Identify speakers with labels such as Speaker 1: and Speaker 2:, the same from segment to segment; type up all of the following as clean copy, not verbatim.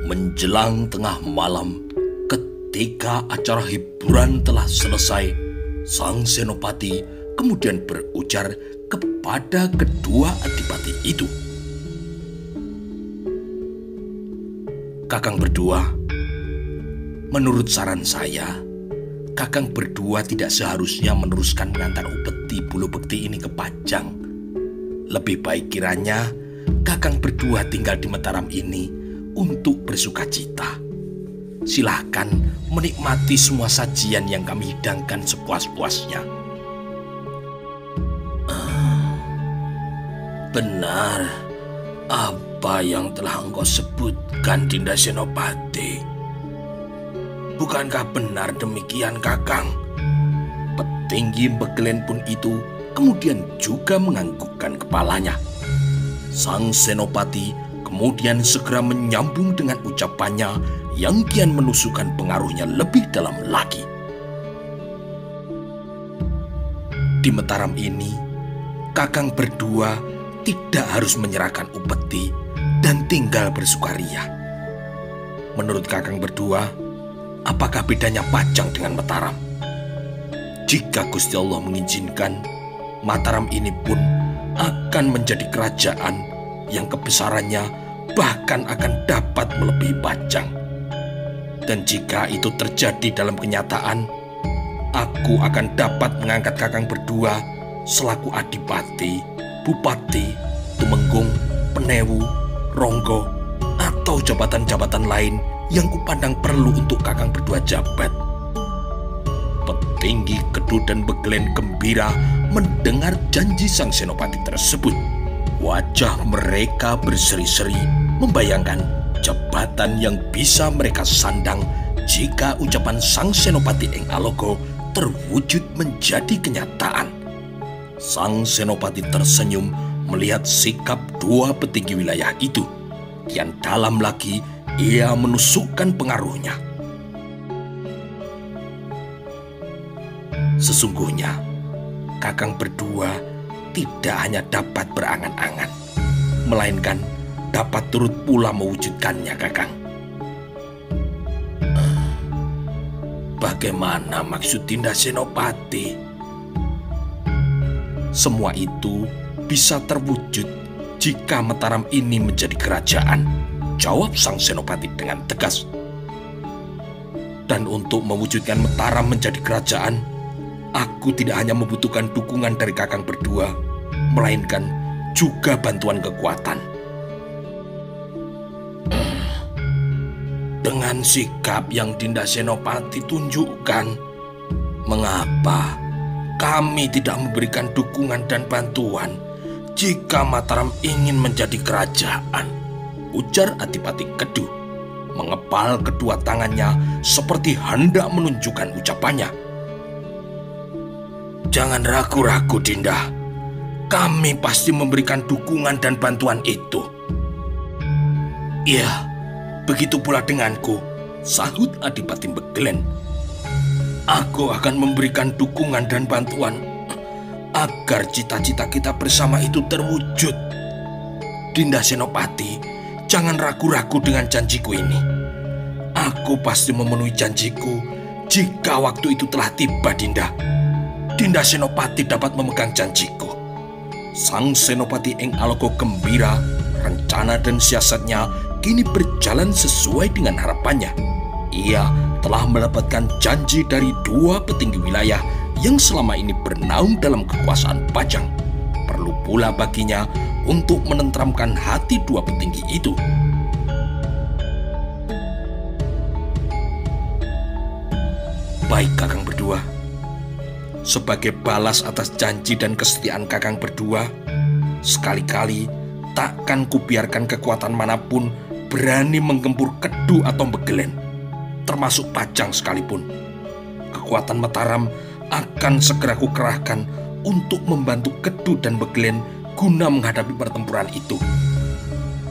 Speaker 1: Menjelang tengah malam, ketika acara hiburan telah selesai, sang senopati kemudian berujar kepada kedua adipati itu, "Kakang berdua, menurut saran saya, kakang berdua tidak seharusnya meneruskan mengantar upeti bulu bekti ini ke Pajang. Lebih baik kiranya kakang berdua tinggal di Mataram ini untuk bersukacita. Silahkan menikmati semua sajian yang kami hidangkan sepuas-puasnya."
Speaker 2: Benar apa yang telah engkau sebutkan, Dinda Senopati. Bukankah benar demikian, Kakang?
Speaker 1: Petinggi Begelen pun itu kemudian juga menganggukkan kepalanya. Sang senopati kemudian segera menyambung dengan ucapannya yang kian menusukkan pengaruhnya lebih dalam lagi. Di Mataram ini, kakang berdua tidak harus menyerahkan upeti dan tinggal bersukaria. Menurut kakang berdua, apakah bedanya Pajang dengan Mataram? Jika Gusti Allah mengizinkan, Mataram ini pun akan menjadi kerajaan yang kebesarannya bahkan akan dapat melebihi Pajang. Dan jika itu terjadi dalam kenyataan, aku akan dapat mengangkat kakang berdua selaku adipati, bupati, tumenggung, penewu, ronggo, atau jabatan-jabatan lain yang kupandang perlu untuk kakang berdua jabat. Petinggi Kedu dan Begelen gembira mendengar janji sang senopati tersebut. Wajah mereka berseri-seri membayangkan jabatan yang bisa mereka sandang jika ucapan sang senopati Eng Alogo terwujud menjadi kenyataan. Sang senopati tersenyum melihat sikap dua petinggi wilayah itu. Kian dalam lagi ia menusukkan pengaruhnya. Sesungguhnya kakang berdua tidak hanya dapat berangan-angan, melainkan dapat turut pula mewujudkannya, Kakang.
Speaker 2: Bagaimana maksud Dinda Senopati?
Speaker 1: Semua itu bisa terwujud jika Mataram ini menjadi kerajaan, jawab sang senopati dengan tegas. Dan untuk mewujudkan Mataram menjadi kerajaan, aku tidak hanya membutuhkan dukungan dari kakang berdua, melainkan juga bantuan kekuatan.
Speaker 2: Dengan sikap yang Dinda Senopati tunjukkan, mengapa kami tidak memberikan dukungan dan bantuan jika Mataram ingin menjadi kerajaan?
Speaker 1: Ujar Adipati Kedu, mengepal kedua tangannya seperti hendak menunjukkan ucapannya.
Speaker 2: Jangan ragu-ragu, Dinda. Kami pasti memberikan dukungan dan bantuan itu.
Speaker 1: Iya, begitu pula denganku, sahut Adipati Begelen.
Speaker 2: Aku akan memberikan dukungan dan bantuan agar cita-cita kita bersama itu terwujud. Dinda Senopati, jangan ragu-ragu dengan janjiku ini. Aku pasti memenuhi janjiku jika waktu itu telah tiba, Dinda. Dinda Senopati dapat memegang janjiku.
Speaker 1: Sang senopati Eng Alogo gembira, rencana dan siasatnya kini berjalan sesuai dengan harapannya. Ia telah mendapatkan janji dari dua petinggi wilayah yang selama ini bernaung dalam kekuasaan Pajang. Perlu pula baginya untuk menenteramkan hati dua petinggi itu. Baik kakang berdua, sebagai balas atas janji dan kesetiaan kakang berdua, sekali-kali takkan kubiarkan kekuatan manapun berani menggempur Kedu atau Begelen, termasuk Pajang sekalipun. Kekuatan Mataram akan segera kukerahkan untuk membantu Kedu dan Begelen guna menghadapi pertempuran itu.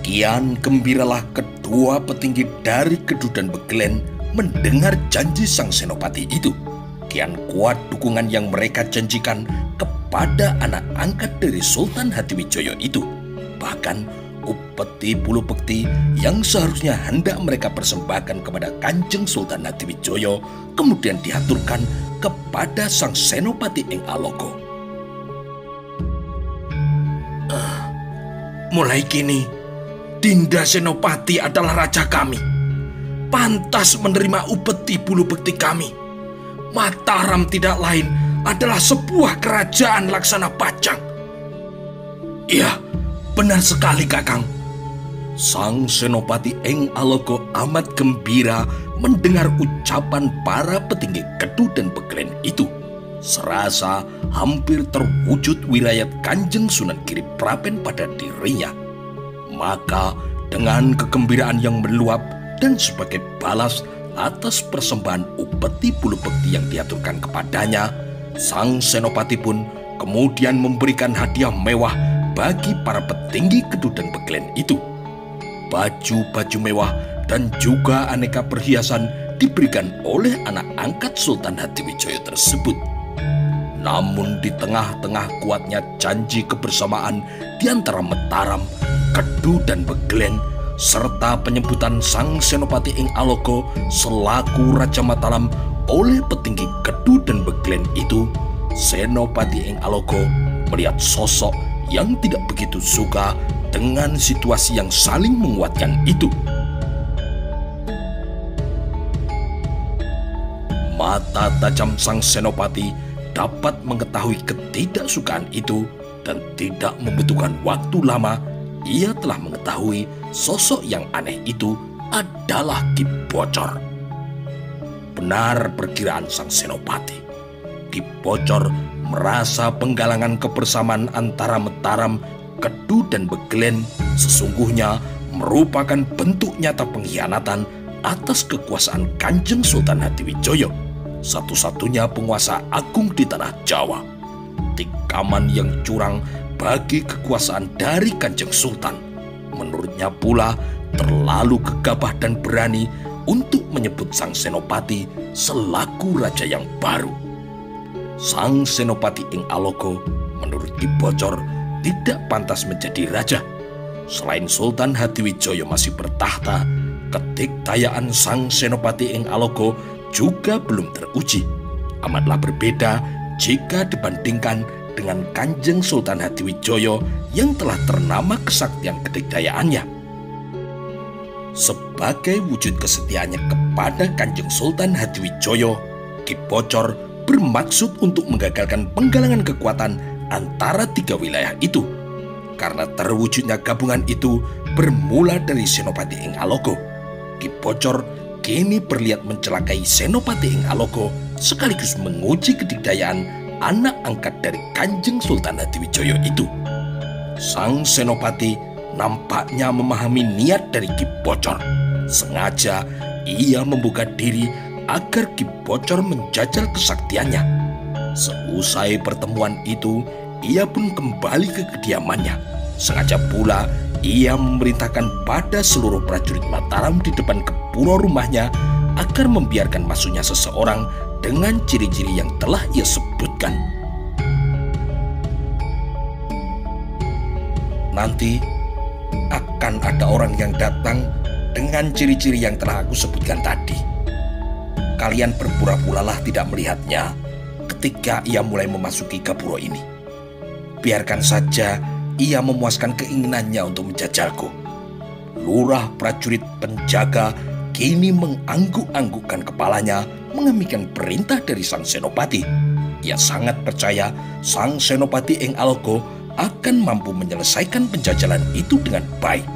Speaker 1: Kian gembiralah kedua petinggi dari Kedu dan Begelen mendengar janji sang senopati itu. Kian kuat dukungan yang mereka janjikan kepada anak angkat dari Sultan Hatiwijaya itu. Bahkan upeti bulu bekti yang seharusnya hendak mereka persembahkan kepada Kanjeng Sultan Hadiwijoyo kemudian diaturkan kepada sang Senopati Ing Aloka.
Speaker 2: Mulai kini, Dinda Senopati adalah raja kami. Pantas menerima upeti bulu bekti kami. Mataram tidak lain adalah sebuah kerajaan laksana pajang. Iya, benar sekali Kakang.
Speaker 1: Sang Senopati Ing Aloka amat gembira mendengar ucapan para petinggi Kedu dan Beglen itu. Serasa hampir terwujud wilayah Kanjeng Sunan Giriprapen pada dirinya. Maka dengan kegembiraan yang meluap dan sebagai balas atas persembahan upeti bulu bekti yang diaturkan kepadanya, sang Senopati pun kemudian memberikan hadiah mewah bagi para petinggi Kedu dan Beglen itu. Baju-baju mewah dan juga aneka perhiasan diberikan oleh anak angkat Sultan Hadiwijoyo tersebut. Namun di tengah-tengah kuatnya janji kebersamaan di antara Mataram, Kedu dan Beglen, serta penyebutan sang Senopati Ing Aloka selaku Raja Mataram oleh petinggi Kedu dan Beglen itu, Senopati Ing Aloka melihat sosok yang tidak begitu suka dengan situasi yang saling menguatkan itu. Mata tajam sang Senopati dapat mengetahui ketidaksukaan itu dan tidak membutuhkan waktu lama, ia telah mengetahui sosok yang aneh itu adalah Ki Bocor. Benar perkiraan sang Senopati. Ki Bocor merasa penggalangan kebersamaan antara Mataram, Kedu dan Beglen sesungguhnya merupakan bentuk nyata pengkhianatan atas kekuasaan Kanjeng Sultan Hadiwijoyo, satu-satunya penguasa agung di tanah Jawa. Tikaman yang curang bagi kekuasaan dari Kanjeng Sultan. Menurutnya pula terlalu gegabah dan berani untuk menyebut sang Senopati selaku raja yang baru. Sang Senopati Ing Aloka menurut Ki Bocor tidak pantas menjadi raja. Selain Sultan Hadiwijoyo masih bertahta, kedikdayaan sang Senopati Ing Aloka juga belum teruji. Amatlah berbeda jika dibandingkan dengan Kanjeng Sultan Hadiwijoyo yang telah ternama kesaktian kedikdayaannya. Sebagai wujud kesetiaannya kepada Kanjeng Sultan Hadiwijoyo, Ki Bocor bermaksud untuk menggagalkan penggalangan kekuatan antara tiga wilayah itu. Karena terwujudnya gabungan itu bermula dari Senopati Ing Aloka, Ki Bocor kini berniat mencelakai Senopati Ing Aloka sekaligus menguji kedikdayaan anak angkat dari Kanjeng Sultan Hadiwijoyo itu. Sang Senopati nampaknya memahami niat dari Ki Bocor. Sengaja ia membuka diri agar Ki Bocor menjajal kesaktiannya. Seusai pertemuan itu, ia pun kembali ke kediamannya. Sengaja pula ia memerintahkan pada seluruh prajurit Mataram di depan kepuro rumahnya agar membiarkan masuknya seseorang dengan ciri-ciri yang telah ia sebutkan. Nanti akan ada orang yang datang dengan ciri-ciri yang telah aku sebutkan tadi. Kalian berpura-puralah tidak melihatnya ketika ia mulai memasuki gapuro ini. Biarkan saja ia memuaskan keinginannya untuk menjajalku. Lurah prajurit penjaga kini mengangguk-anggukkan kepalanya mengemikkan perintah dari sang Senopati. Ia sangat percaya sang Senopati Ing Aloka akan mampu menyelesaikan penjajalan itu dengan baik,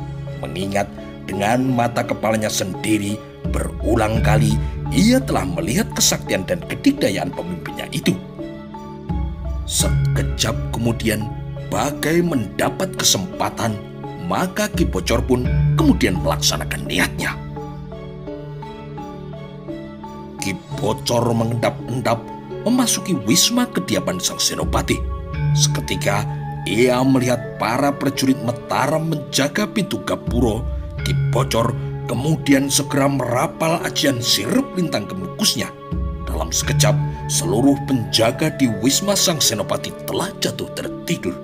Speaker 1: mengingat dengan mata kepalanya sendiri berulang kali ia telah melihat kesaktian dan kedikdayaan pemimpinnya itu. Sekejap kemudian, bagai mendapat kesempatan, maka Ki Bocor pun kemudian melaksanakan niatnya. Ki Bocor mengendap-endap memasuki wisma kediaman sang Senopati. Seketika ia melihat para prajurit Mataram menjaga pintu gapuro. Ki Bocor kemudian segera merapal ajian sirup lintang ke mukusnya. Dalam sekejap, seluruh penjaga di wisma sang Senopati telah jatuh tertidur.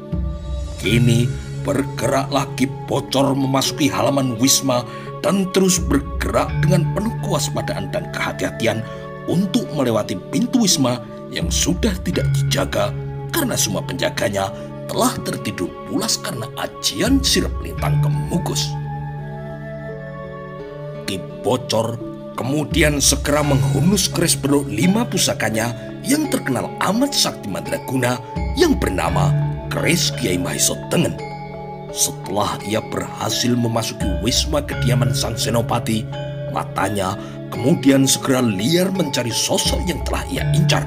Speaker 1: Kini
Speaker 2: Bergeraklah Ki Bocor memasuki halaman wisma dan terus bergerak dengan penuh kewaspadaan dan kehati-hatian untuk melewati pintu wisma yang sudah tidak dijaga karena semua penjaganya telah tertidur pulas karena ajian sirep lintang kemukus. Ki Bocor kemudian segera menghunus keris beruk 5 pusakanya yang terkenal amat sakti mandraguna yang bernama keris Kiai Mahesa Tengen. Setelah ia berhasil memasuki wisma kediaman sang senopati, matanya kemudian segera liar mencari sosok yang telah ia incar.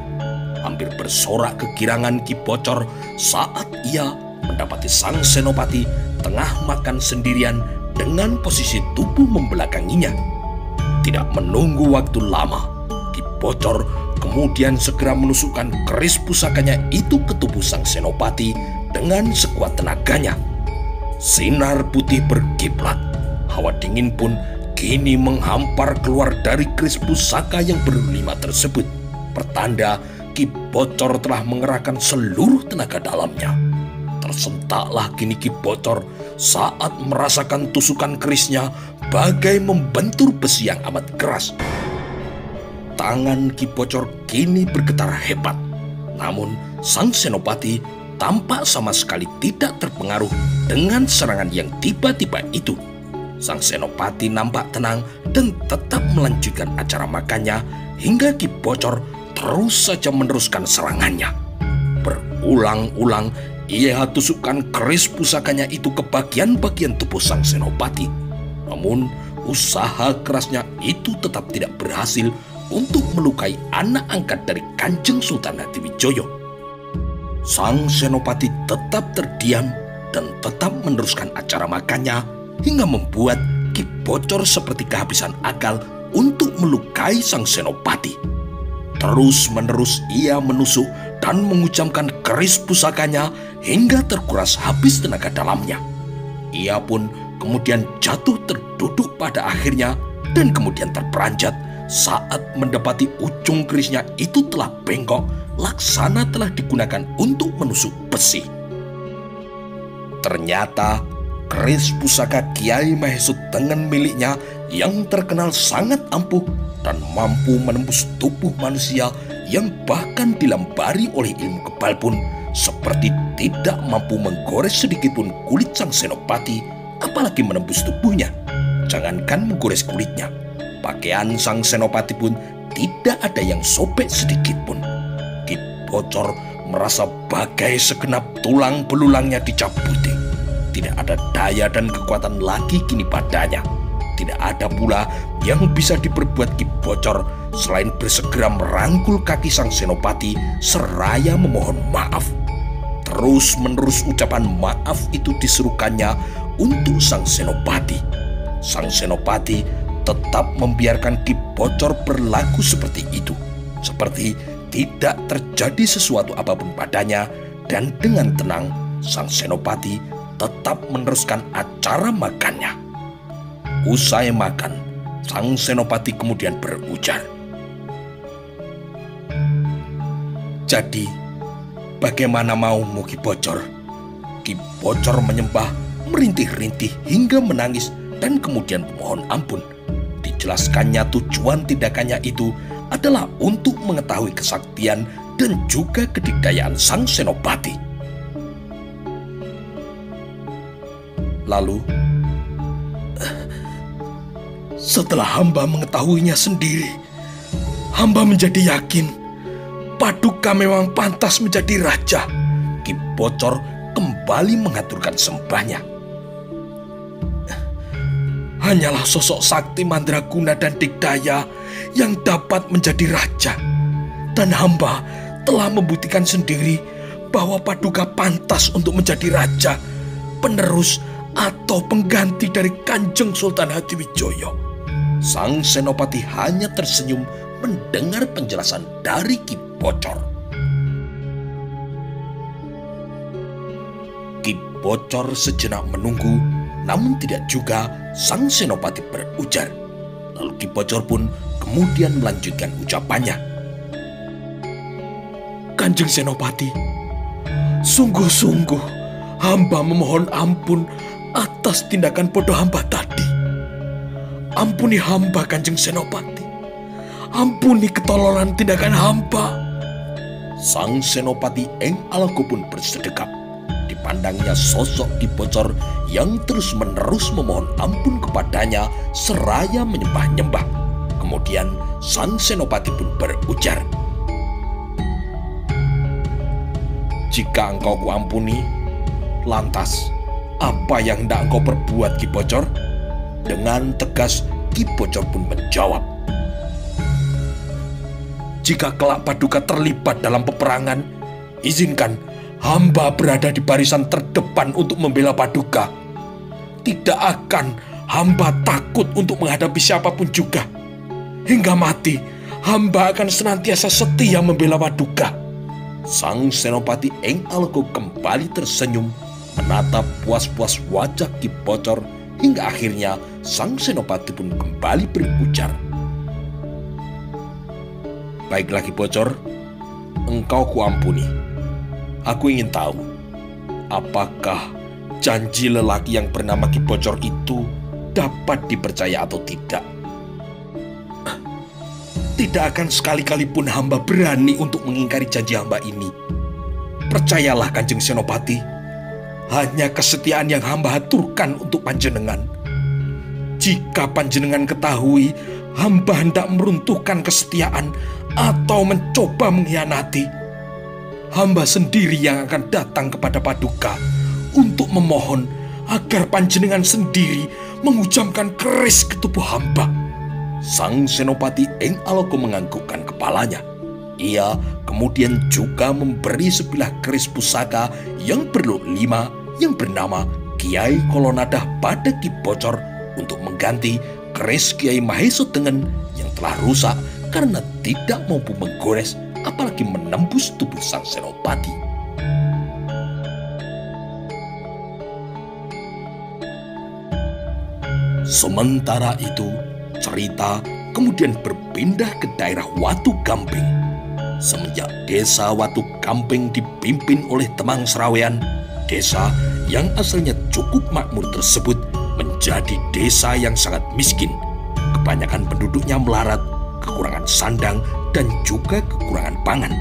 Speaker 2: Hampir bersorak kegirangan Ki Bocor saat ia mendapati sang senopati tengah makan sendirian dengan posisi tubuh membelakanginya. Tidak menunggu waktu lama, Ki Bocor kemudian segera menusukkan keris pusakanya itu ke tubuh sang senopati dengan sekuat tenaganya. Sinar putih berkiblat, hawa dingin pun kini menghampar keluar dari keris pusaka yang berlima tersebut. Pertanda Ki Bocor telah mengerahkan seluruh tenaga dalamnya. Tersentaklah kini Ki Bocor saat merasakan tusukan kerisnya bagai membentur besi yang amat keras. Tangan Ki Bocor kini bergetar hebat. Namun sang senopati tampak sama sekali tidak terpengaruh dengan serangan yang tiba-tiba itu. Sang senopati nampak tenang dan tetap melanjutkan acara makannya hingga Ki Bocor terus saja meneruskan serangannya. Berulang-ulang ia tusukkan keris pusakanya itu ke bagian-bagian tubuh sang senopati. Namun usaha kerasnya itu tetap tidak berhasil untuk melukai anak angkat dari Kanjeng Sultan Hadiwijaya. Sang senopati tetap terdiam dan tetap meneruskan acara makannya hingga membuat Ki Bocor seperti kehabisan akal untuk melukai sang senopati. Terus-menerus ia menusuk dan mengucamkan keris pusakanya hingga terkuras habis tenaga dalamnya. Ia pun kemudian jatuh terduduk pada akhirnya dan kemudian terperanjat saat mendapati ujung kerisnya itu telah bengkok, laksana telah digunakan untuk menusuk besi. Ternyata keris pusaka Kiai Mahesa Tengen miliknya yang terkenal sangat ampuh dan mampu menembus tubuh manusia yang bahkan dilambari oleh ilmu kebal pun seperti tidak mampu menggores sedikitpun kulit sang senopati, apalagi menembus tubuhnya. Jangankan menggores kulitnya, pakaian sang senopati pun tidak ada yang sobek sedikitpun. Ki Bocor merasa bagai segenap tulang belulangnya dicabuti. Tidak ada daya dan kekuatan lagi kini padanya. Tidak ada pula yang bisa diperbuat Ki Bocor selain bersegera merangkul kaki sang senopati seraya memohon maaf. Terus-menerus ucapan maaf itu diserukannya untuk sang senopati. Sang senopati tetap membiarkan Ki Bocor berlaku seperti itu, seperti tidak terjadi sesuatu apapun padanya, dan dengan tenang sang senopati tetap meneruskan acara makannya. Usai makan, sang senopati kemudian berujar, "Jadi, bagaimana maumu Ki Bocor?" Ki Bocor menyembah, merintih-rintih hingga menangis dan kemudian memohon ampun. Dijelaskannya tujuan tindakannya itu adalah untuk mengetahui kesaktian dan juga kedikdayaan sang senopati. Lalu, setelah hamba mengetahuinya sendiri, hamba menjadi yakin Paduka memang pantas menjadi raja. Ki Bocor kembali mengaturkan sembahnya. Hanyalah sosok sakti mandraguna dan dikdaya yang dapat menjadi raja. Dan hamba telah membuktikan sendiri bahwa Paduka pantas untuk menjadi raja, penerus atau pengganti dari Kanjeng Sultan Hadiwijaya. Sang senopati hanya tersenyum mendengar penjelasan dari Ki Bocor. Ki Bocor sejenak menunggu, namun tidak juga sang senopati berujar. Lalu Ki Bocor pun kemudian melanjutkan ucapannya. Kanjeng Senopati, sungguh-sungguh
Speaker 1: hamba memohon ampun atas tindakan bodoh hamba tadi. Ampuni hamba, Kanjeng Senopati. Ampuni ketololan tindakan hamba."
Speaker 2: Sang Senopati Eng Algo pun bersedekap. Dipandangnya sosok Ki Bocor yang terus-menerus memohon ampun kepadanya seraya menyembah-nyembah. Kemudian sang Senopati pun berujar, "Jika engkau kuampuni, lantas apa yang hendak engkau perbuat, Ki Bocor?" Dengan tegas Ki Bocor pun menjawab, "Jika kelak Paduka terlibat dalam peperangan, izinkan hamba berada di barisan terdepan untuk membela Paduka. Tidak akan hamba takut untuk menghadapi siapapun juga. Hingga mati, hamba akan senantiasa setia membela Paduka." Sang Senopati Eng Algo kembali tersenyum, menatap puas-puas wajah Ki Bocor, hingga akhirnya sang Senopati pun kembali berujar, "Baiklah Ki Bocor, engkau kuampuni. Aku ingin tahu, apakah janji lelaki yang bernama Ki Bocor itu dapat dipercaya atau tidak?"
Speaker 1: "Tidak akan sekali-kali pun hamba berani untuk mengingkari janji hamba ini. Percayalah Kanjeng Senopati, hanya kesetiaan yang hamba haturkan untuk panjenengan. Jika panjenengan ketahui hamba hendak meruntuhkan kesetiaan atau mencoba mengkhianati, hamba sendiri yang akan datang kepada Paduka untuk memohon agar panjenengan sendiri menghujamkan keris ke tubuh hamba."
Speaker 2: Sang Senopati Eng Algo menganggukkan kepalanya. Ia kemudian juga memberi sebilah keris pusaka yang berluk 5 yang bernama Kiai Kolonadah pada Ki Bocor untuk mengganti keris Kiai Maheso Tengen yang telah rusak karena tidak mampu menggores apalagi menembus tubuh sang Senopati. Sementara itu, cerita kemudian berpindah ke daerah Watu Gamping. Semenjak desa Watu Gamping dipimpin oleh Temang Serawean, desa yang asalnya cukup makmur tersebut menjadi desa yang sangat miskin. Kebanyakan penduduknya melarat, kekurangan sandang, dan juga kekurangan pangan.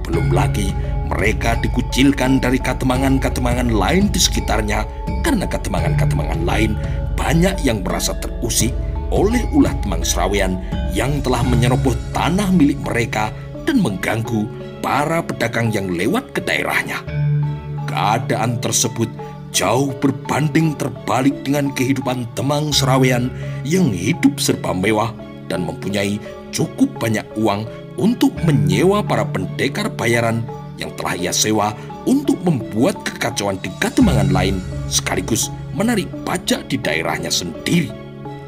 Speaker 2: Belum lagi mereka dikucilkan dari katemangan-katemangan lain di sekitarnya karena katemangan-katemangan lain banyak yang merasa terusik oleh ulah Temang Serawean yang telah menyerobot tanah milik mereka dan mengganggu para pedagang yang lewat ke daerahnya. Keadaan tersebut jauh berbanding terbalik dengan kehidupan Temang Serawean yang hidup serba mewah dan mempunyai cukup banyak uang untuk menyewa para pendekar bayaran yang telah ia sewa untuk membuat kekacauan di katemangan lain sekaligus menarik pajak di daerahnya sendiri.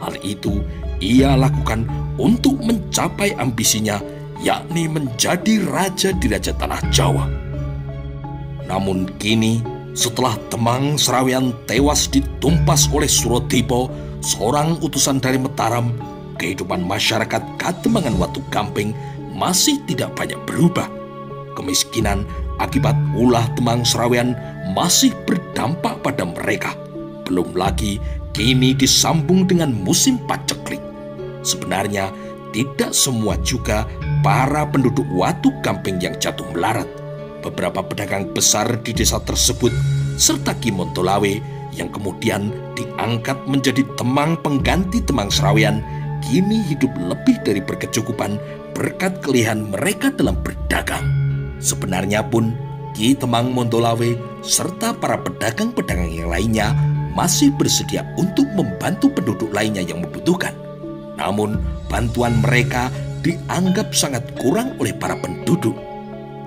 Speaker 2: Hal itu ia lakukan untuk mencapai ambisinya, yakni menjadi raja di Raja Tanah Jawa. Namun kini, setelah Temang Serawean tewas ditumpas oleh Surodipo, seorang utusan dari Mataram, kehidupan masyarakat Katemangan Watu Gamping masih tidak banyak berubah. Kemiskinan akibat ulah Temang Serawean masih berdampak pada mereka. Belum lagi kini disambung dengan musim paceklik. Sebenarnya tidak semua juga para penduduk Watu Gamping yang jatuh melarat. Beberapa pedagang besar di desa tersebut serta Ki Montolawe yang kemudian diangkat menjadi temang pengganti Temang Serawean kini hidup lebih dari berkecukupan berkat kelihan mereka dalam berdagang. Sebenarnya pun Ki Temang Montolawe serta para pedagang-pedagang yang lainnya masih bersedia untuk membantu penduduk lainnya yang membutuhkan. Namun bantuan mereka dianggap sangat kurang oleh para penduduk.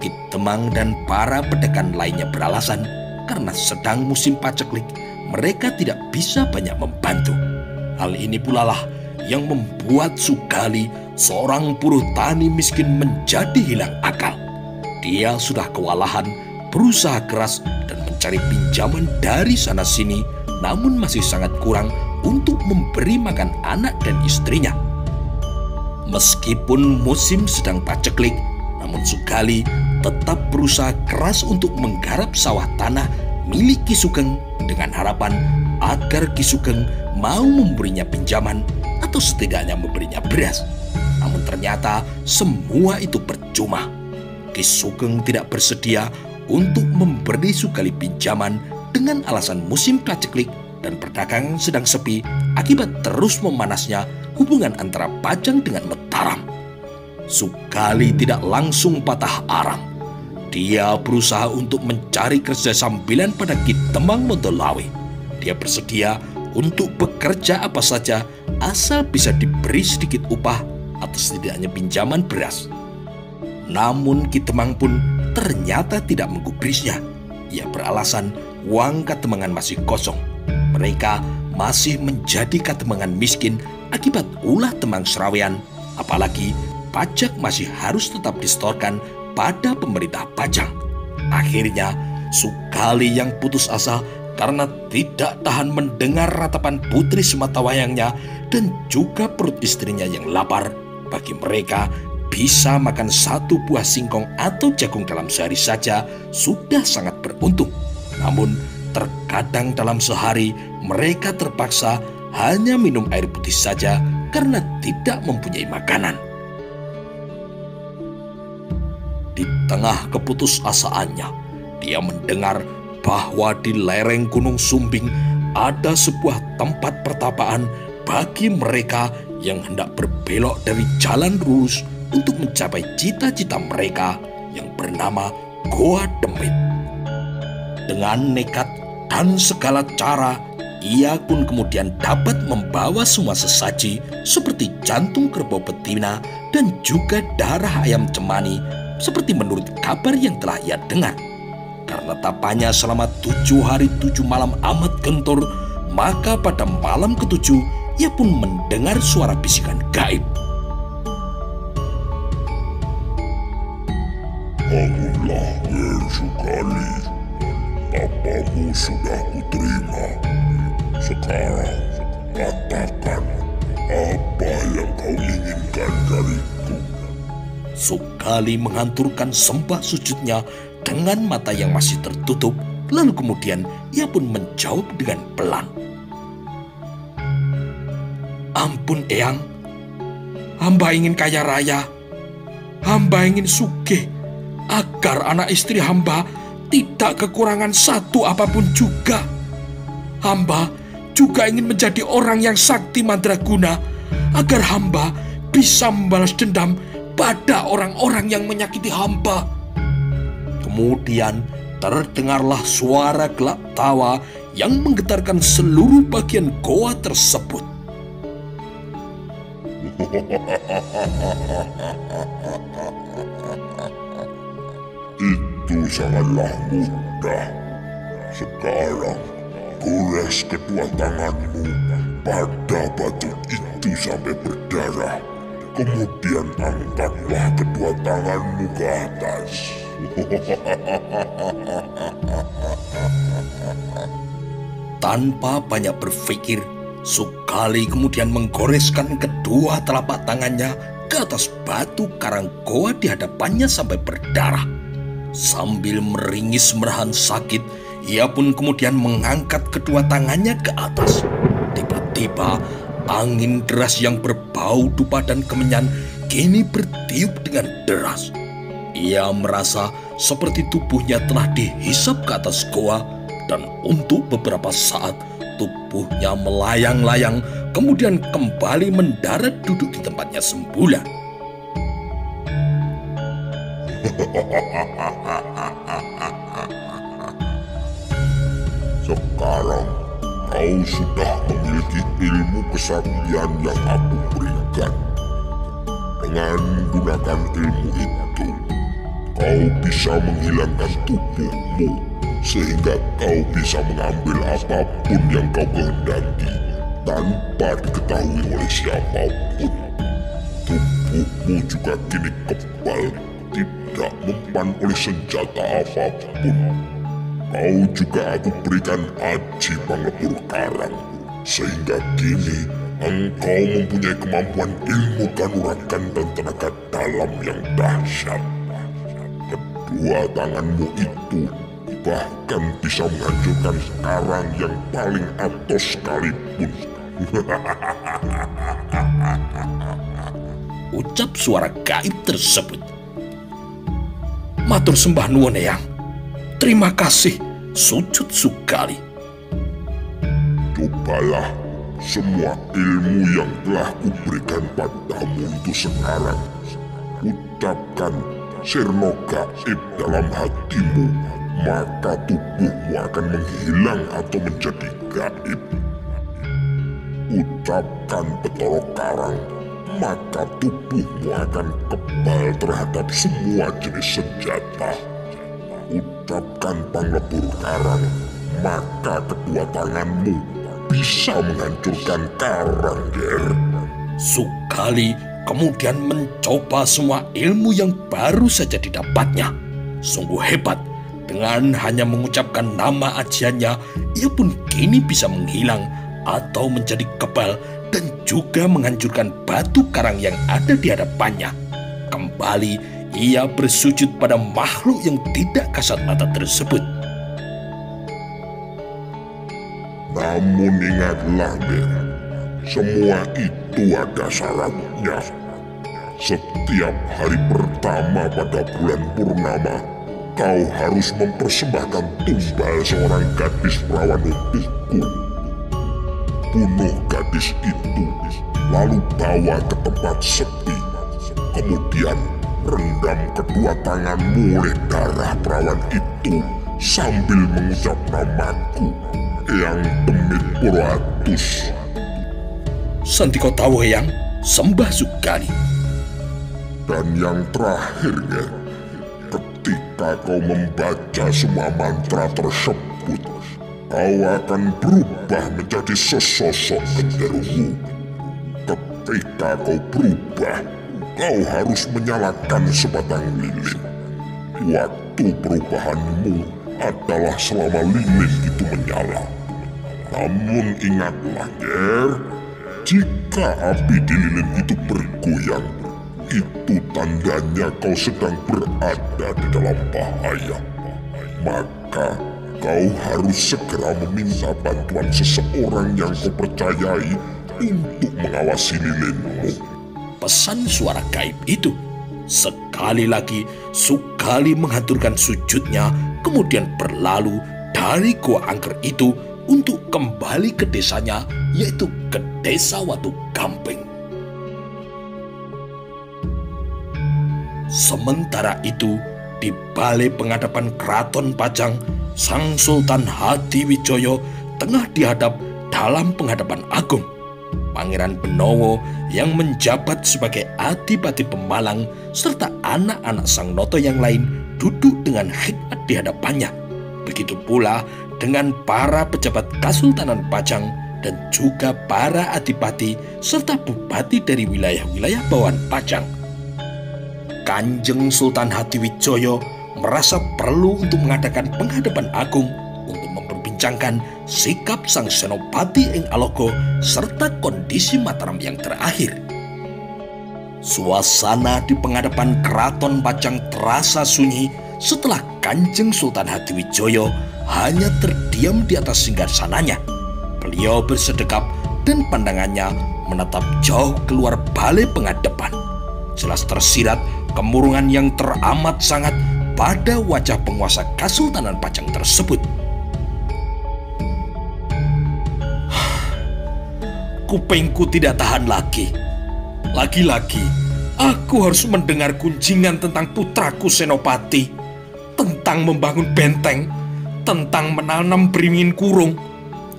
Speaker 2: Ki Temang dan para pedagang lainnya beralasan karena sedang musim paceklik, mereka tidak bisa banyak membantu. Hal ini pula lah yang membuat Sugali, seorang buruh tani miskin, menjadi hilang akal. Dia sudah kewalahan berusaha keras dan mencari pinjaman dari sana-sini, namun masih sangat kurang untuk memberi makan anak dan istrinya. Meskipun musim sedang paceklik, namun Sugali tetap berusaha keras untuk menggarap sawah tanah
Speaker 1: milik Ki Sugeng dengan harapan agar Ki Sugeng mau memberinya pinjaman atau setidaknya memberinya beras. Namun ternyata semua itu percuma. Ki Sugeng tidak bersedia untuk memberi Sukali pinjaman dengan alasan musim paceklik dan perdagangan sedang sepi akibat terus memanasnya hubungan antara Pajang dengan Mataram. Sukali tidak langsung patah arang. Dia berusaha untuk mencari kerja sambilan pada Ki Temang Montolawe. Dia bersedia untuk bekerja apa saja asal bisa diberi sedikit upah atau setidaknya pinjaman beras. Namun Ki Temang pun ternyata tidak menggubrisnya. Ia beralasan uang katemangan masih kosong. Mereka masih menjadi katemangan miskin akibat ulah temang serawean, apalagi pajak masih harus tetap disetorkan pada pemerintah Pajang. Akhirnya Sukali yang putus asa karena tidak tahan mendengar ratapan putri sematawayangnya dan juga perut istrinya yang lapar. Bagi mereka, bisa makan satu buah singkong atau jagung dalam sehari saja sudah sangat beruntung. Namun terkadang dalam sehari mereka terpaksa hanya minum air putih saja karena tidak mempunyai makanan. Di tengah keputusasaannya, dia mendengar bahwa di lereng Gunung Sumbing ada sebuah tempat pertapaan bagi mereka yang hendak berbelok dari jalan lurus untuk mencapai cita-cita mereka yang bernama Goa Demit. Dengan nekat dan segala cara, ia pun kemudian dapat membawa semua sesaji seperti jantung kerbau betina dan juga darah ayam cemani seperti menurut kabar yang telah ia dengar. Karena tapanya selama 7 hari 7 malam amat gentor, maka pada malam ke-7 ia pun mendengar suara bisikan gaib.
Speaker 3: Bangunlah, Ger Sukali. Tapamu sudah kuterima. Sekarang katakan apa yang kau inginkan dariku.
Speaker 1: Sukali menghanturkan sembah sujudnya dengan mata yang masih tertutup, lalu kemudian ia pun menjawab dengan pelan. Ampun Eyang, hamba ingin kaya raya, hamba ingin sugih, agar anak istri hamba tidak kekurangan satu apapun juga. Hamba juga ingin menjadi orang yang sakti mandraguna, agar hamba bisa membalas dendam pada orang-orang yang menyakiti hamba. Kemudian terdengarlah suara gelak tawa yang menggetarkan seluruh bagian goa tersebut.
Speaker 3: Itu sangatlah mudah. Sekarang gores kedua tanganmu pada batu itu sampai berdarah. Kemudian angkatlah kedua tanganmu ke atas.
Speaker 1: Tanpa banyak berpikir, Sukali kemudian menggoreskan kedua telapak tangannya ke atas batu karang goa di hadapannya sampai berdarah. Sambil meringis merahan sakit, ia pun kemudian mengangkat kedua tangannya ke atas. Tiba-tiba, angin deras yang berbau dupa dan kemenyan kini bertiup dengan deras. Ia merasa seperti tubuhnya telah dihisap ke atas goa, dan untuk beberapa saat tubuhnya melayang-layang, kemudian kembali mendarat duduk di tempatnya semula.
Speaker 3: Sekarang kau sudah memiliki ilmu kesaktian yang aku berikan. Dengan menggunakan ilmu itu, kau bisa menghilangkan tubuhmu sehingga kau bisa mengambil apapun yang kau kehendaki tanpa diketahui oleh siapapun. Tubuhmu juga kini kebal, tidak mempan oleh senjata apapun. Kau juga aku berikan aji pangebur karang, sehingga kini engkau mempunyai kemampuan ilmu kanuragan dan tenaga dalam yang dahsyat. Kedua tanganmu itu bahkan bisa menghancurkan karang yang paling atos sekalipun.
Speaker 2: Ucap suara gaib tersebut. Matur sembah nuwun Eyang. Terima kasih, sujud Sugali.
Speaker 3: Cobalah semua ilmu yang telah kuberikan padamu itu sekarang. Ucapkan sirna gaib dalam hatimu, maka tubuhmu akan menghilang atau menjadi gaib. Ucapkan Betara Karang, maka tubuhmu akan kebal terhadap semua jenis senjata. Ucapkan Panglebur Karang, maka kedua tanganmu bisa menghancurkan karang, Ger.
Speaker 2: Sugali kemudian mencoba semua ilmu yang baru saja didapatnya. Sungguh hebat, dengan hanya mengucapkan nama ajiannya, ia pun kini bisa menghilang atau menjadi kebal dan juga menghancurkan batu karang yang ada di hadapannya. Kembali ia bersujud pada makhluk yang tidak kasat mata tersebut.
Speaker 3: Namun ingatlah, Ger, semua itu ada syaratnya. Setiap hari pertama pada bulan purnama, kau harus mempersembahkan tumbal seorang gadis perawan untukku. Bunuh gadis itu, lalu bawa ke tempat sepi. Kemudian rendam kedua tanganmu oleh darah perawan itu sambil mengucap namaku, Eyang Demit Purwatus.
Speaker 2: Sandiko tahu Eyang, sembah Sugali.
Speaker 3: Dan yang terakhir, Ger, ketika kau membaca semua mantra tersebut, kau akan berubah menjadi sesosok genderuwo. Ketika kau berubah, kau harus menyalakan sebatang lilin. Waktu perubahanmu adalah selama lilin itu menyala. Namun ingatlah, Ger, jika api di lilin itu bergoyang, itu tandanya kau sedang berada di dalam bahaya. Maka kau harus segera meminta bantuan seseorang yang kau percayai untuk mengawasi lilinmu.
Speaker 2: Pesan suara gaib itu. Sekali lagi Sugali menghaturkan sujudnya, kemudian berlalu dari gua angker itu untuk kembali ke desanya, yaitu ke desa Watu Gamping. Sementara itu, di balai pengadapan Keraton Pajang, Sang Sultan Hadiwijaya tengah dihadap dalam penghadapan agung. Pangeran Benowo yang menjabat sebagai Adipati Pemalang serta anak-anak Sang Noto yang lain duduk dengan khidmat di hadapannya. Begitu pula dengan para pejabat Kasultanan Pajang dan juga para adipati serta bupati dari wilayah-wilayah bawahan Pajang. Kanjeng Sultan Hadiwijaya merasa perlu untuk mengadakan penghadapan agung untuk memperbincangkan sikap Sang Senopati Ing Alogo serta kondisi Mataram yang terakhir. Suasana di penghadapan Keraton Pajang terasa sunyi setelah Kanjeng Sultan Hadiwijaya hanya terdiam di atas singgasananya. Beliau bersedekap dan pandangannya menatap jauh keluar balai penghadapan. Jelas tersirat kemurungan yang teramat sangat pada wajah penguasa Kasultanan Pajang tersebut. Kupingku tidak tahan lagi. Lagi-lagi, aku harus mendengar gunjingan tentang putraku Senopati, tentang membangun benteng, tentang menanam beringin kurung,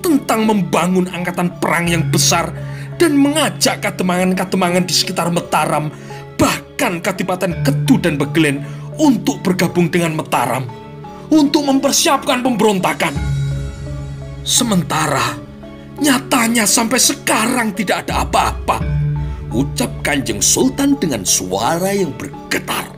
Speaker 2: tentang membangun angkatan perang yang besar, dan mengajak kademangan-kademangan di sekitar Mataram, bahkan Kadipaten Kedu dan Begelen untuk bergabung dengan Mataram, untuk mempersiapkan pemberontakan. Sementara, nyatanya sampai sekarang tidak ada apa-apa, ucap Kanjeng Sultan dengan suara yang bergetar.